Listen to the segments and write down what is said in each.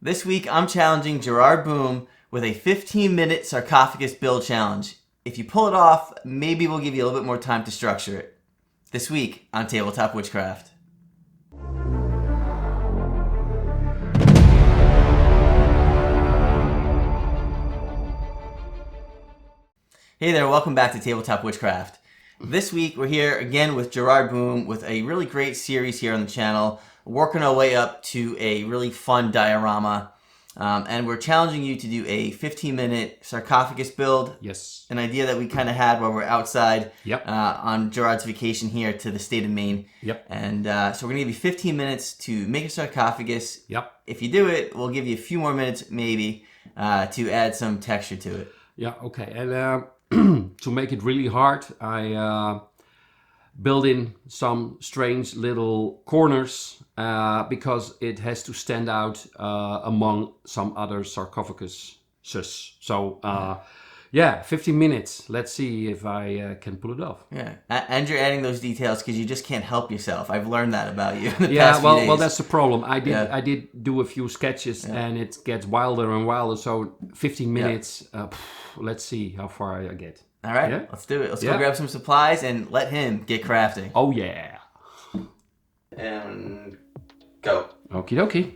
This week, I'm challenging Gerard Boom with a 15-minute sarcophagus build challenge. If you pull it off, maybe we'll give you a little bit more time to structure it. This week on Tabletop Witchcraft. Hey there, welcome back to Tabletop Witchcraft. This week, we're here again with Gerard Boom with a really great series here on the channel, working our way up to a really fun diorama. And we're challenging you to do a 15-minute sarcophagus build. Yes. An idea that we kind of had while we're outside Yep. on Gerard's vacation here to the state of Maine. Yep. And so we're going to give you 15 minutes to make a sarcophagus. Yep. If you do it, we'll give you a few more minutes maybe to add some texture to it. Yeah, okay. And to make it really hard, I build in some strange little corners because it has to stand out among some other sarcophaguses. So, yeah, 15 minutes. Let's see if I can pull it off. Yeah, and you're adding those details because you just can't help yourself. I've learned that about you in the Yeah, past few days. well, that's the problem. I did do a few sketches, and it gets wilder and wilder. So 15 minutes. Let's see how far I get. All right, let's do it. Let's go grab some supplies and let him get crafting. Oh yeah. And go. Okie dokie.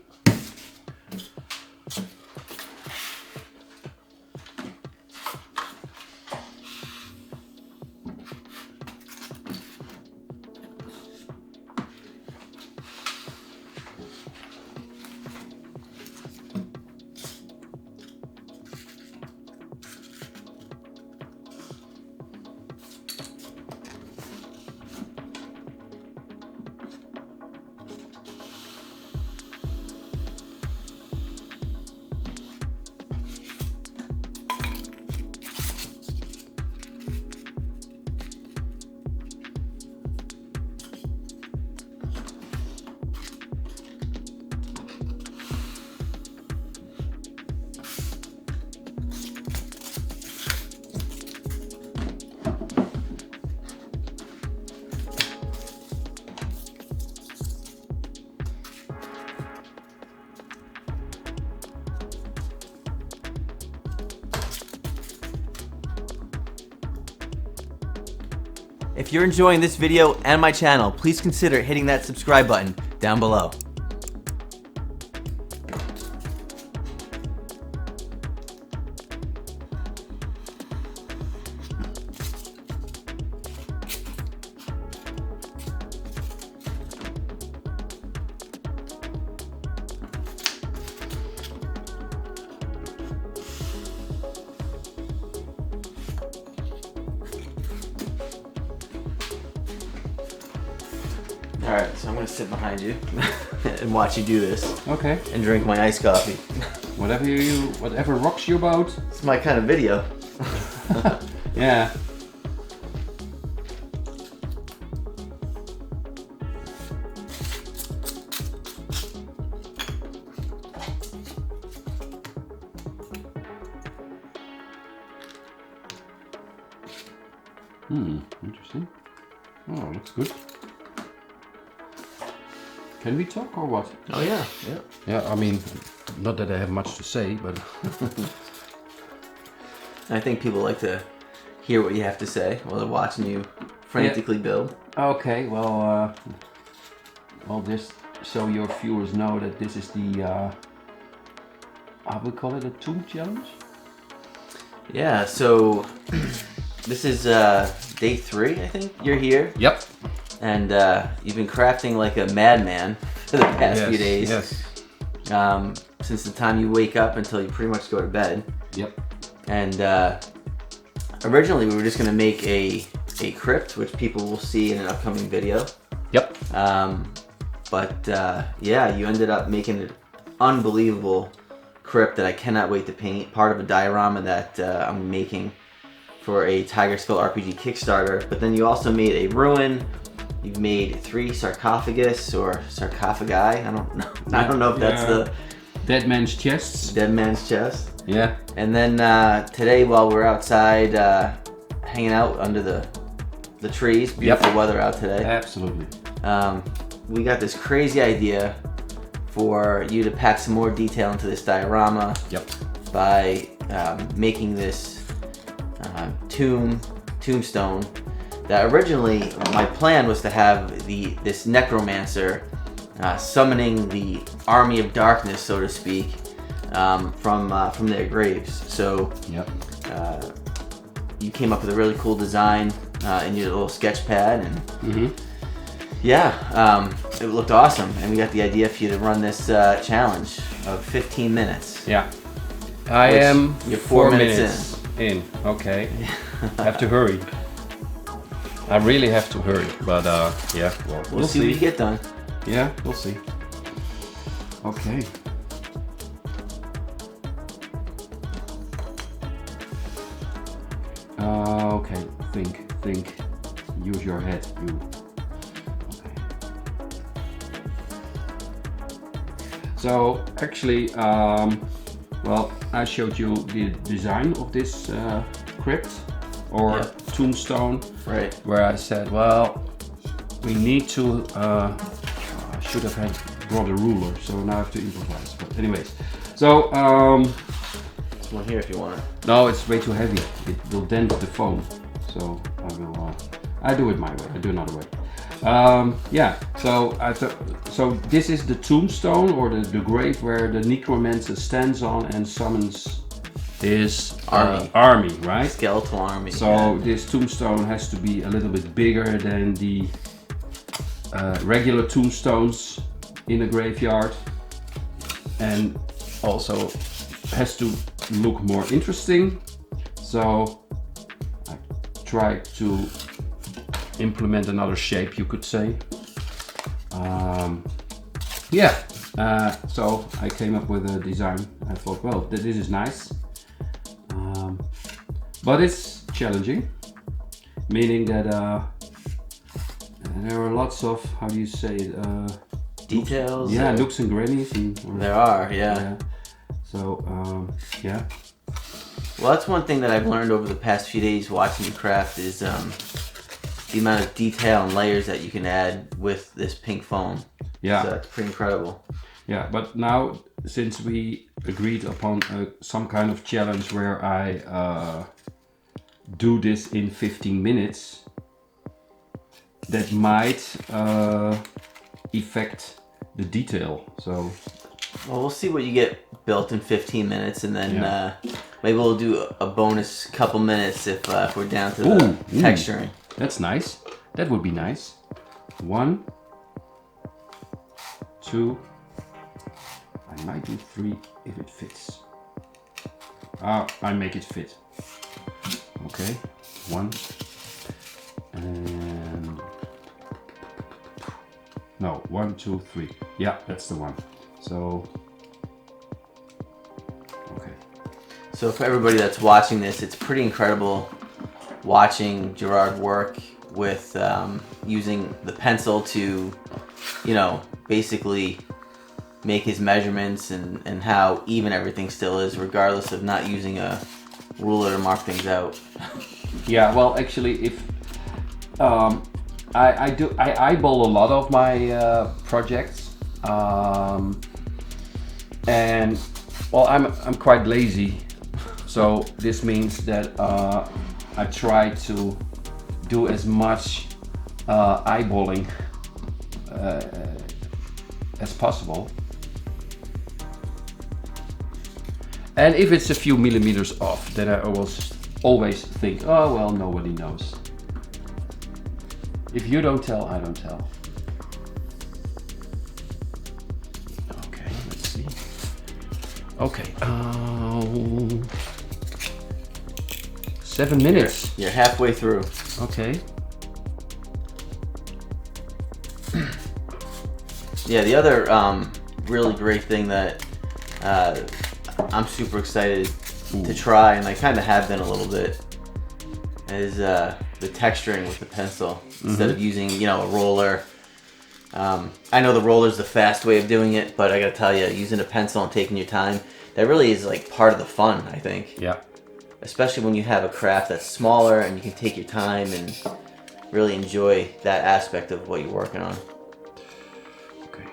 If you're enjoying this video and my channel, please consider hitting that subscribe button down below. Alright, so I'm going to sit behind you and watch you do this. Okay. And drink my iced coffee. Whatever rocks your boat. It's my kind of video. Yeah. Interesting. Oh, looks good. Can we talk or what? Oh yeah, yeah. Yeah, I mean, not that I have much to say, but... I think people like to hear what you have to say while they're watching you frantically build. Okay, well, just so your viewers know that this is the, how we call it, a tomb challenge? Yeah, so this is day 3, I think. You're here. Yep. And you've been crafting like a madman for the past few days. Yes. Since the time you wake up until you pretty much go to bed. Yep. And originally we were just going to make a crypt, which people will see in an upcoming video. Yep. But yeah, you ended up making an unbelievable crypt that I cannot wait to paint. Part of a diorama that I'm making for a Tiger Skull RPG Kickstarter. But then you also made a ruin. You've made 3 sarcophagus or sarcophagi. I don't know. I don't know if that's the dead man's chests. Dead man's chest. Yeah. And then today, while we're outside hanging out under the trees, beautiful weather out today. Absolutely. We got this crazy idea for you to pack some more detail into this diorama. Yep. By making this tombstone. That originally my plan was to have this necromancer summoning the army of darkness, so to speak, from their graves. So yep. You came up with a really cool design in your little sketch pad, and it looked awesome. And we got the idea for you to run this challenge of 15 minutes. Yeah. I am you're 4 minutes in. Okay. I have to hurry. I really have to hurry, but yeah, well, we'll see what you get done. Yeah, we'll see. Okay. Okay, think. Use your head, you. Okay. So actually, well, I showed you the design of this crypt or tombstone, right? Where I said, well, we need to. I should have brought a ruler, so now I have to improvise. But anyways, so there's one here if you want it. No, it's way too heavy. It will dent the phone, so I will. I do it my way. I do another way. Yeah. So so this is the tombstone or the grave where the necromancer stands on and summons his army, right? Skeletal army. So this tombstone has to be a little bit bigger than the regular tombstones in a graveyard, and also has to look more interesting. So I tried to implement another shape, you could say. So I came up with a design. I thought, well, this is nice, but it's challenging, meaning that there are lots of, how do you say it? Details. Yeah, nooks and crannies. There are, yeah. So, yeah. Well, that's one thing that I've learned over the past few days watching you craft is the amount of detail and layers that you can add with this pink foam. Yeah. So that's pretty incredible. Yeah, but now, since we agreed upon some kind of challenge where I do this in 15 minutes, that might affect the detail. So, well, we'll see what you get built in 15 minutes, and then maybe we'll do a bonus couple minutes if we're down to the texturing. That's nice. That would be nice. 1, 2. I might do 3 if it fits. I make it fit. Okay, 1 and no, 1, 2, 3. Yeah, that's the one. So okay. So for everybody that's watching this, it's pretty incredible watching Gerard work with using the pencil to, basically make his measurements and how even everything still is, regardless of not using a ruler to mark things out. Yeah, well, actually, if I eyeball a lot of my projects, and well, I'm quite lazy, so this means that I try to do as much eyeballing as possible. And if it's a few millimeters off, then I always think, oh well, nobody knows. If you don't tell, I don't tell. Okay, let's see. Okay, 7 minutes. You're halfway through. Okay. Yeah, the other really great thing that I'm super excited to try, and I kind of have been a little bit, is the texturing with the pencil instead of using, a roller. I know the roller's the fast way of doing it, but I gotta tell you, using a pencil and taking your time, that really is like part of the fun, I think. Yeah. Especially when you have a craft that's smaller and you can take your time and really enjoy that aspect of what you're working on. Okay.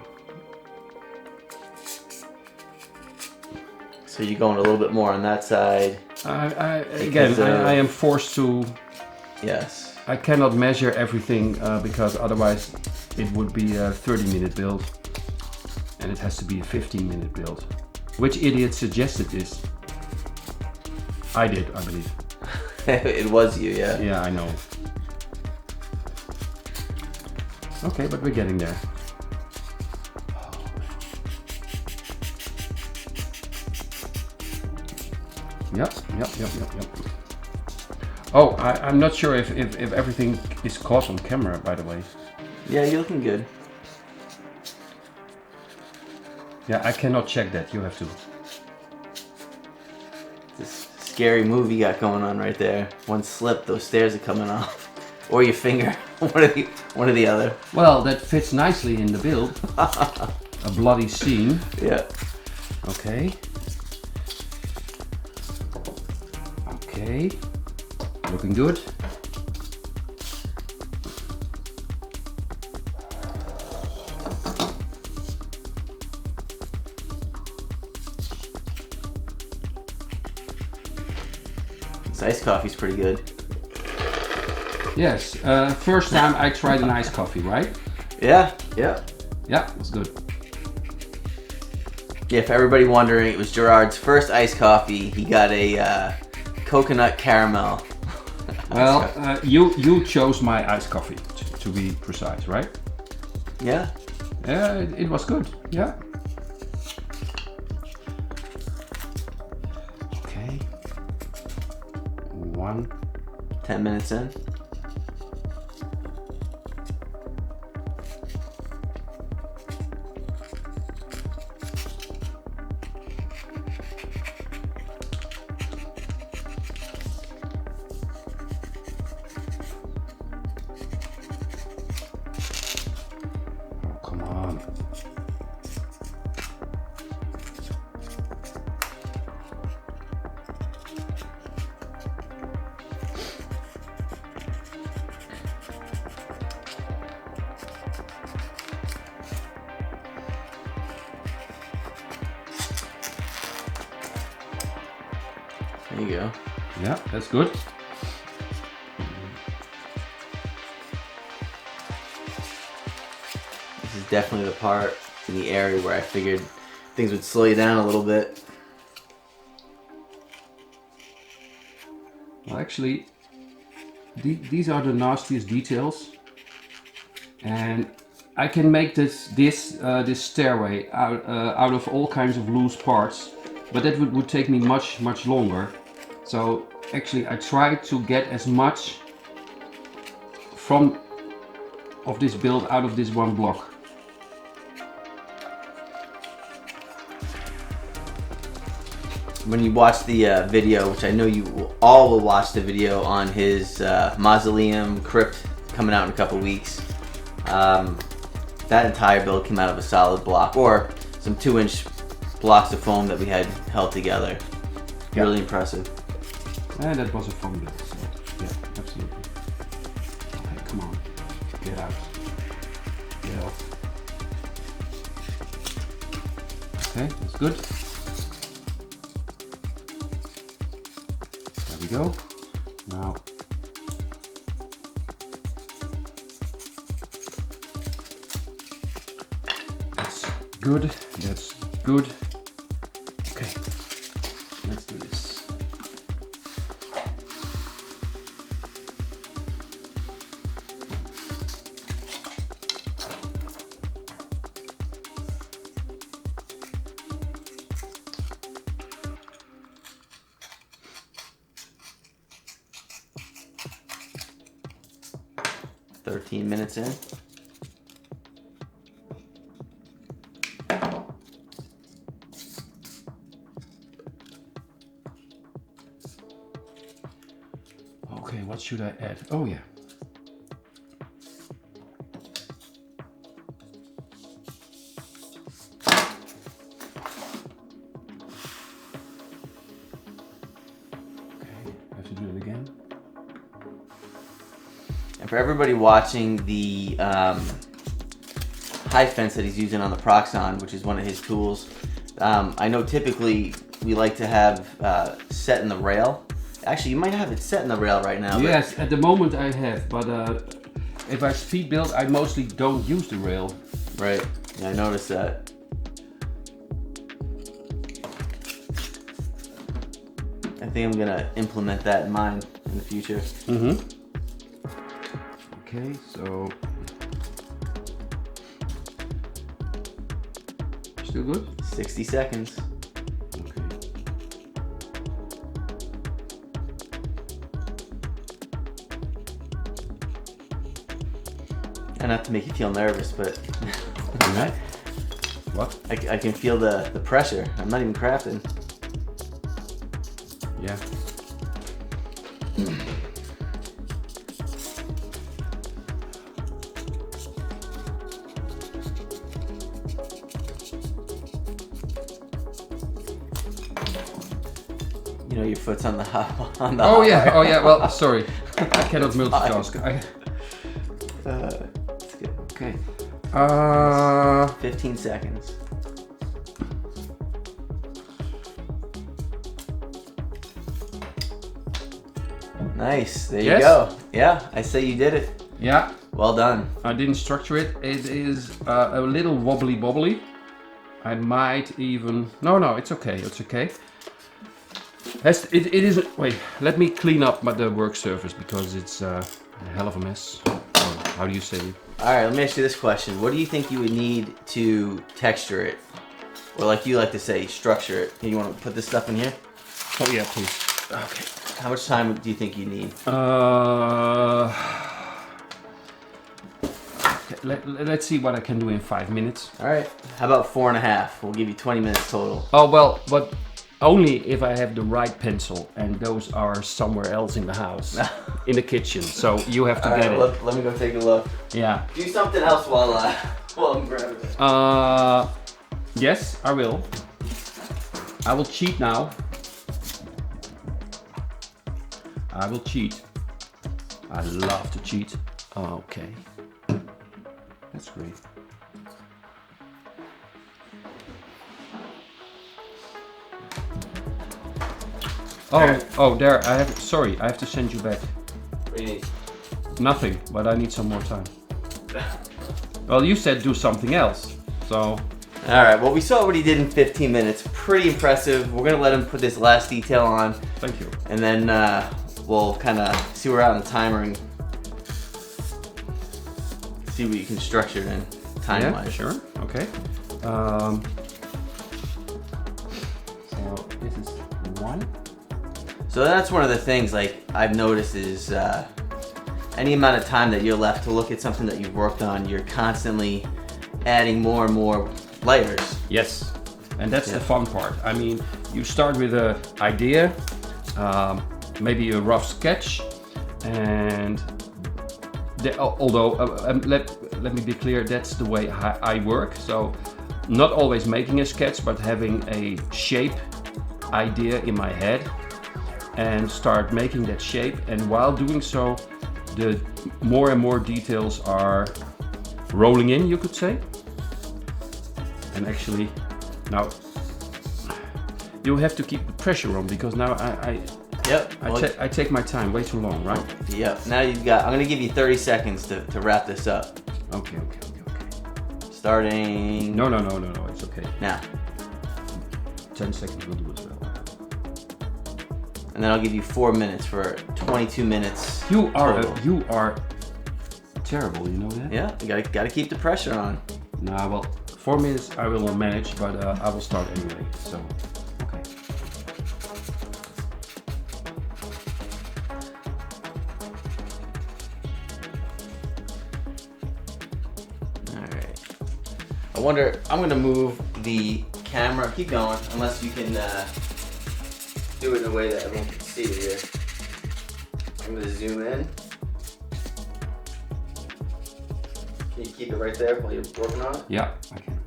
So you're going a little bit more on that side. I am forced to. Yes. I cannot measure everything because otherwise it would be a 30-minute build, and it has to be a 15-minute build. Which idiot suggested this? I did, I believe. It was you, yeah. Yeah, I know. Okay, but we're getting there. Yep. Oh, I'm not sure if everything is caught on camera, by the way. Yeah, you're looking good. Yeah, I cannot check that. You have to. This scary move you got going on right there. One slip, those stairs are coming off. Or your finger. One or the other. Well, that fits nicely in the build. A bloody scene. Yeah. Okay. Okay. Looking good. This iced coffee's pretty good. Yes. First time I tried an iced coffee, right? Yeah. Yeah, it's good. Yeah, for everybody wondering, it was Gerard's first iced coffee. He got a coconut caramel. Well, you chose my iced coffee, to be precise, right? Yeah. Yeah, it was good. Yeah. Okay. 10 minutes in. Come on. There you go. Yeah, that's good. This is definitely the part in the area where I figured things would slow you down a little bit. Well, actually, these are the nastiest details, and I can make this stairway out of all kinds of loose parts, but that would take me much longer. So actually, I tried to get as much of this build out of this one block. When you watch the video, which I know you all will watch the video on his mausoleum crypt coming out in a couple weeks, that entire build came out of a solid block, or some 2-inch blocks of foam that we had held together. Yeah. Really impressive. And that was a fun build, so yeah, absolutely. Okay, come on, get out. Get out. Okay, that's good. There we go. Now, that's good. That's good. Okay, let's do this. Minutes in. Okay, what should I add? Oh yeah. Okay, have to do it again. And for everybody watching the high fence that he's using on the Proxon, which is one of his tools, I know typically we like to have set in the rail. Actually, you might have it set in the rail right now. Yes, at the moment I have, but if I speed build, I mostly don't use the rail. Right. Yeah, I noticed that. I think I'm gonna implement that in mine in the future. Mm-hmm. Okay, so still good? 60 seconds. Okay. And not to make you feel nervous, but Right. What? I can feel the pressure. I'm not even crafting. Yeah. You know, your foot's on the hot on the. Oh hot yeah. wire. Oh yeah. Well, sorry. I cannot multitask. That's good. Okay. 15 seconds. Nice. There you Yes? go. Yeah, I say you did it. Yeah. Well done. I didn't structure it. It is a little wobbly. I might even. No, it's okay. It's okay. It isn't. Wait, let me clean up the work surface because it's a hell of a mess. Or how do you say it? All right, let me ask you this question. What do you think you would need to texture it? Or like you like to say, structure it. You want to put this stuff in here? Oh yeah, please. Okay. How much time do you think you need? Let's see what I can do in 5 minutes. All right. How about 4.5? We'll give you 20 minutes total. Oh well, but only if I have the right pencil, and those are somewhere else in the house, in the kitchen. So you have to get it. Let me go take a look. Yeah. Do something else while I'm grabbing it. Yes, I will. I will cheat now. I will cheat. I love to cheat. Okay. That's great. Oh, there. I have. Sorry, I have to send you back. What do you need? Nothing, but I need some more time. Well, you said do something else, so. All right. Well, we saw what he did in 15 minutes. Pretty impressive. We're gonna let him put this last detail on, Thank you. and then we'll kind of see where we're at on the timer and see what you can structure it in time-wise. Yeah, sure. Okay. So this is one. So that's one of the things like I've noticed is any amount of time that you're left to look at something that you've worked on, you're constantly adding more and more layers. Yes, and that's the fun part. I mean, you start with an idea, maybe a rough sketch, and although let me be clear, that's the way I work. So not always making a sketch, but having a shape idea in my head and start making that shape, and while doing so, the more and more details are rolling in, you could say. And actually, now you have to keep the pressure on, because now I take my time way too long, right? Yep. Now you've got. I'm gonna give you 30 seconds to wrap this up. Okay. Starting. No, it's okay. Now. 10 seconds will do as well. And then I'll give you 4 minutes for 22 minutes. You are total. terrible, you know that? Yeah, you gotta keep the pressure on. Nah, well, 4 minutes I will manage, but I will start anyway. So, okay. All right. I wonder. I'm gonna move the camera. Keep going, unless you can do it in a way that everyone can see it here. I'm gonna zoom in. Can you keep it right there while you're working on it? Yeah, I can.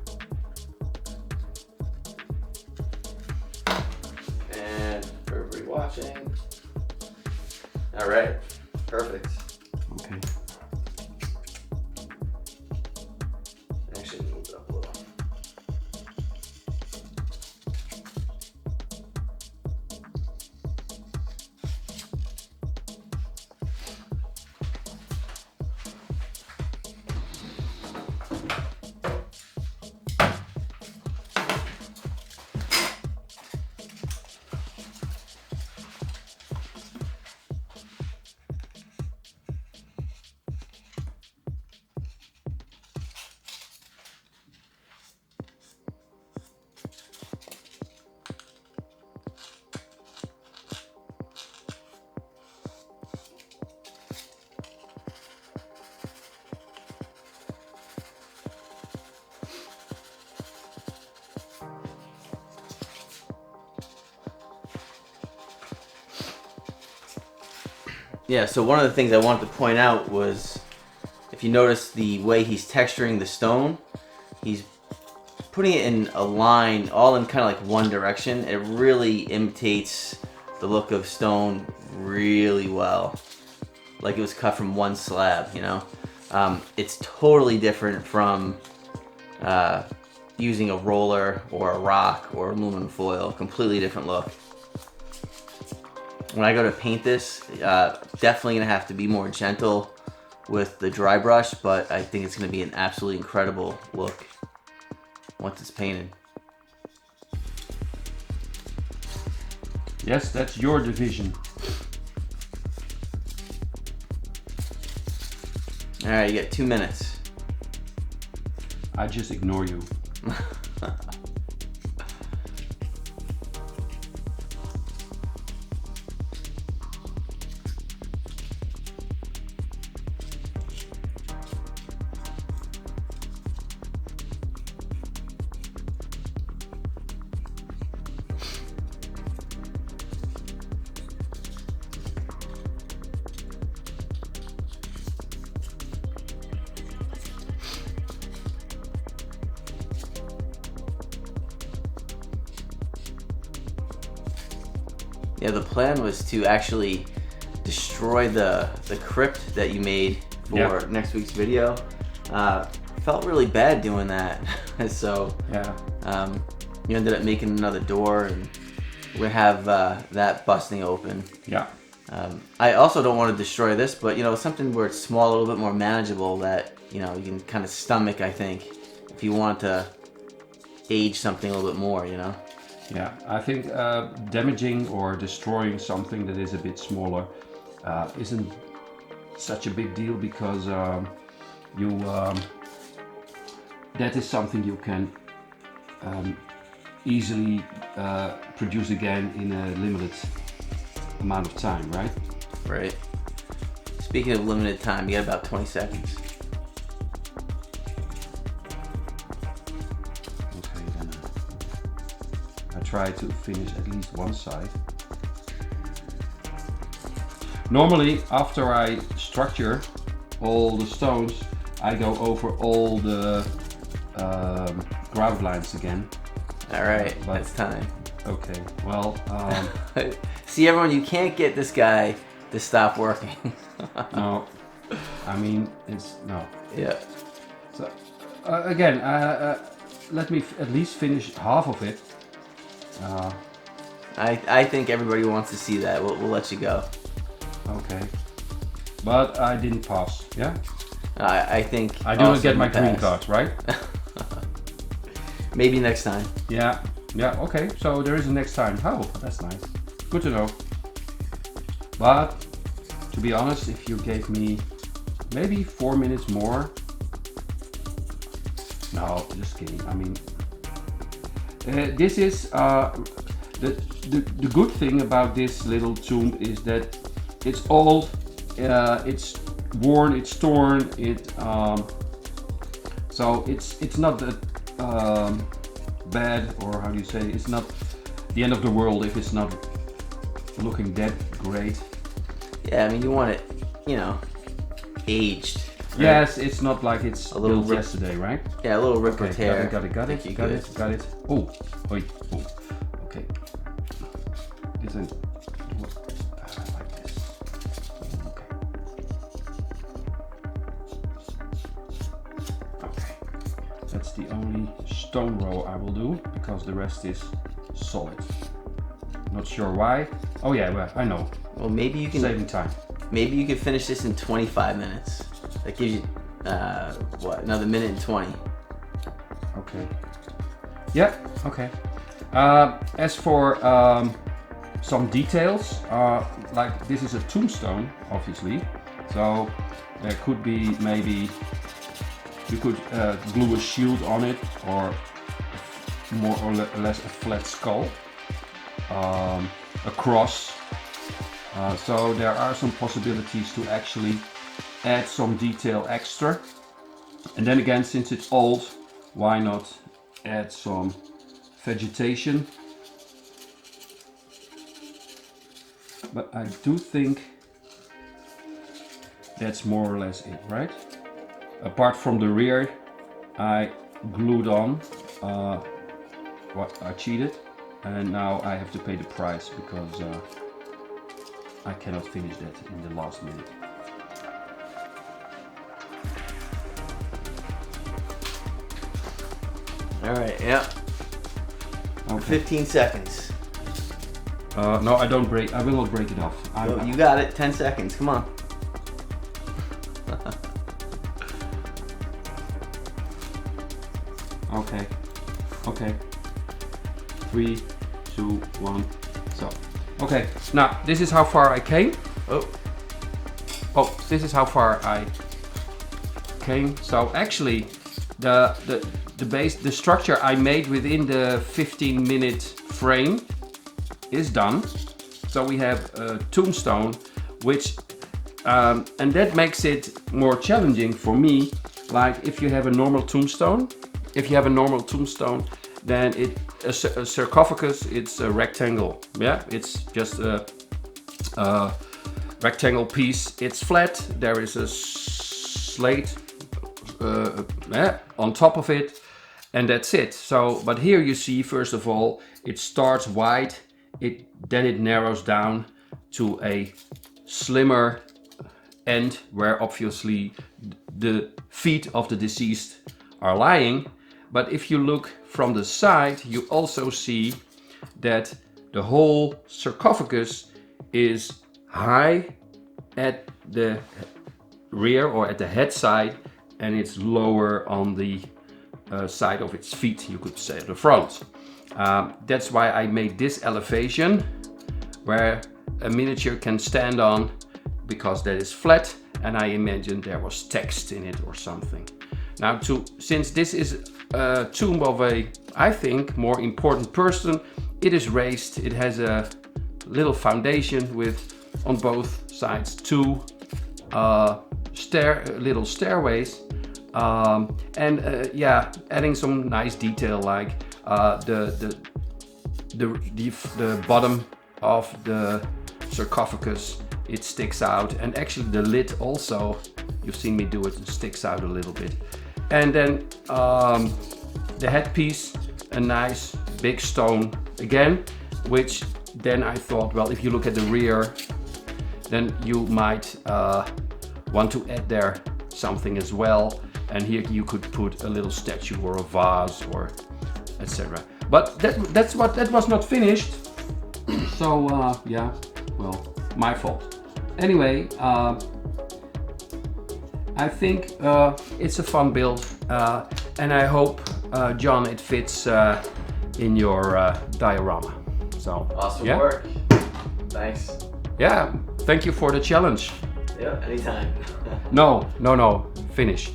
And for everybody watching. All right, perfect. Okay. Actually, move it up a little. Yeah, so one of the things I wanted to point out was, if you notice the way he's texturing the stone, he's putting it in a line, all in kind of like one direction. It really imitates the look of stone really well. Like it was cut from one slab, you know? It's totally different from using a roller or a rock or aluminum foil. Completely different look. When I go to paint this, definitely gonna have to be more gentle with the dry brush, but I think it's gonna be an absolutely incredible look once it's painted. Yes, that's your division. All right, you got 2 minutes. I just ignore you. Yeah, the plan was to actually destroy the crypt that you made for next week's video. Felt really bad doing that. So you ended up making another door, and we have that busting open. Yeah. I also don't want to destroy this, but you know, something where it's small, a little bit more manageable, that you know you can kind of stomach. I think if you want to age something a little bit more, you know. Yeah, I think damaging or destroying something that is a bit smaller isn't such a big deal, because that is something you can easily produce again in a limited amount of time, right? Right. Speaking of limited time, you got about 20 seconds. Try to finish at least one side. Normally, after I structure all the stones, I go over all the grout lines again. All right, but it's time. Okay, well... See, everyone, you can't get this guy to stop working. No, I mean, it's... no. Yeah. So, again, let me at least finish half of it. I think everybody wants to see that. We'll let you go. Okay. But I didn't pass, yeah? I think I didn't get my green card, right? Maybe next time. Yeah, okay. So there is a next time. Oh, that's nice. Good to know. But to be honest, if you gave me maybe 4 minutes more... No, just kidding. I mean... this is the good thing about this little tomb is that it's old, it's worn, it's torn, so it's not that bad, or how do you say? It's not the end of the world if it's not looking that great. Yeah, I mean, you want it, you know, aged. Right? Yes, it's not like it's a little built yesterday, right? Yeah, a little rip or tear. Got it. Oh, wait, oh, okay. Isn't like this? Okay. That's the only stone row I will do, because the rest is solid. Not sure why. Oh yeah, well, I know. Well, maybe you can saving time. Maybe you can finish this in 25 minutes. That gives you what, another minute and 20. Okay. Yeah. Okay. As for some details, like this is a tombstone, obviously, so there could be maybe you could glue a shield on it, or more or less a flat skull, a cross. So there are some possibilities to actually add some detail extra. And then again, since it's old, why not add some vegetation? But I do think that's more or less it, right? Apart from the rear, I glued on what I cheated, and now I have to pay the price because I cannot finish that in the last minute. All right, yeah. Okay. 15 seconds. No, I don't break. I will not break it off. You got it. 10 seconds. Come on. Okay. Okay. 3, 2, 1. So. Okay. Now this is how far I came. Oh. Oh, this is how far I came. So actually, the base, the structure I made within the 15-minute frame is done. So we have a tombstone, which and that makes it more challenging for me. Like if you have a normal tombstone, then a sarcophagus, it's a rectangle. Yeah, it's just a rectangle piece. It's flat. There is a slate on top of it, and that's it. So, but here you see, first of all, it starts wide. Then it narrows down to a slimmer end where obviously the feet of the deceased are lying. But if you look from the side, you also see that the whole sarcophagus is high at the rear or at the head side, and it's lower on the side of its feet, you could say, the front. That's why I made this elevation where a miniature can stand on, because that is flat, and I imagined there was text in it or something. Now, since this is a tomb of a, I think, more important person, it is raised. It has a little foundation with, on both sides, two little stairways, and yeah, adding some nice detail like the bottom of the sarcophagus, it sticks out, and actually the lid also, you've seen me do it, sticks out a little bit. And then the headpiece, a nice big stone again, which then I thought, well, if you look at the rear, then you might want to add there something as well. And here you could put a little statue or a vase or etc. But that was not finished. So yeah, well, my fault. Anyway, I think it's a fun build, and I hope, John, it fits in your diorama. So Awesome yeah. work. Thanks. Yeah, thank you for the challenge. Yeah, anytime. No, finish.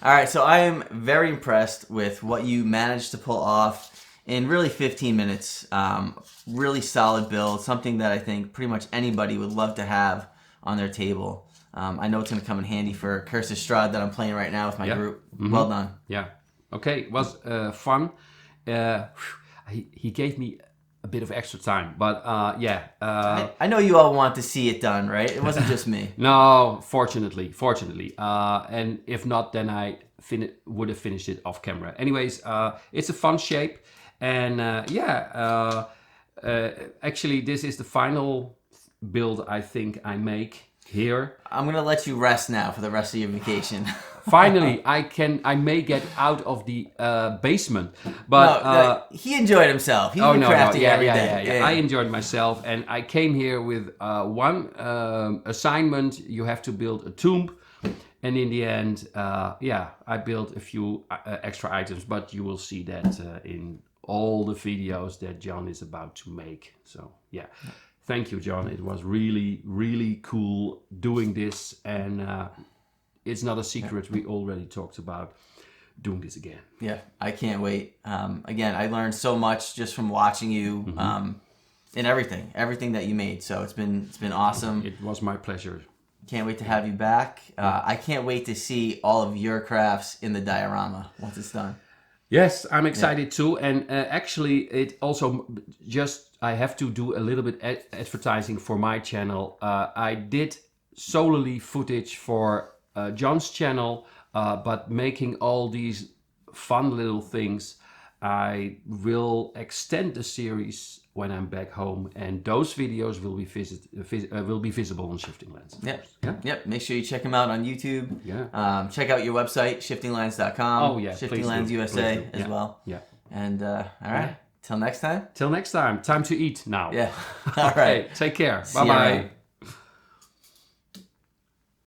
All right, so I am very impressed with what you managed to pull off in really 15 minutes. Really solid build, something that I think pretty much anybody would love to have on their table. I know it's going to come in handy for Curse of Strahd that I'm playing right now with my group. Mm-hmm. Well done. Yeah. Okay, it was fun. He gave me a bit of extra time, but yeah. I know you all want to see it done, right? It wasn't just me. No, fortunately. And if not, then I would have finished it off camera. Anyways, it's a fun shape, and yeah. Actually, this is the final build I think I make here. I'm gonna let you rest now for the rest of your vacation. Finally, I may get out of the basement. But no, he enjoyed himself. He's been crafting every day. Yeah. I enjoyed myself, and I came here with one assignment. You have to build a tomb, and in the end, yeah, I built a few extra items. But you will see that in all the videos that John is about to make. So yeah. Thank you, John. It was really, really cool doing this, and it's not a secret. We already talked about doing this again. Yeah, I can't wait. Again, I learned so much just from watching you, and everything that you made. So it's been awesome. It was my pleasure. Can't wait to have you back. I can't wait to see all of your crafts in the diorama once it's done. Yes, I'm excited too. And actually, it also I have to do a little bit advertising for my channel. I did solely footage for John's channel, but making all these fun little things, I will extend the series when I'm back home, and those videos will be visible on Shifting Lands. Yep. Make sure you check them out on YouTube. Yeah. Check out your website, shiftinglands.com. Oh yeah, Shifting Lands USA as well. Yeah. And all right, till next time. Till next time. Time to eat now. Yeah. All right. Okay, take care. See you Bye-bye. around.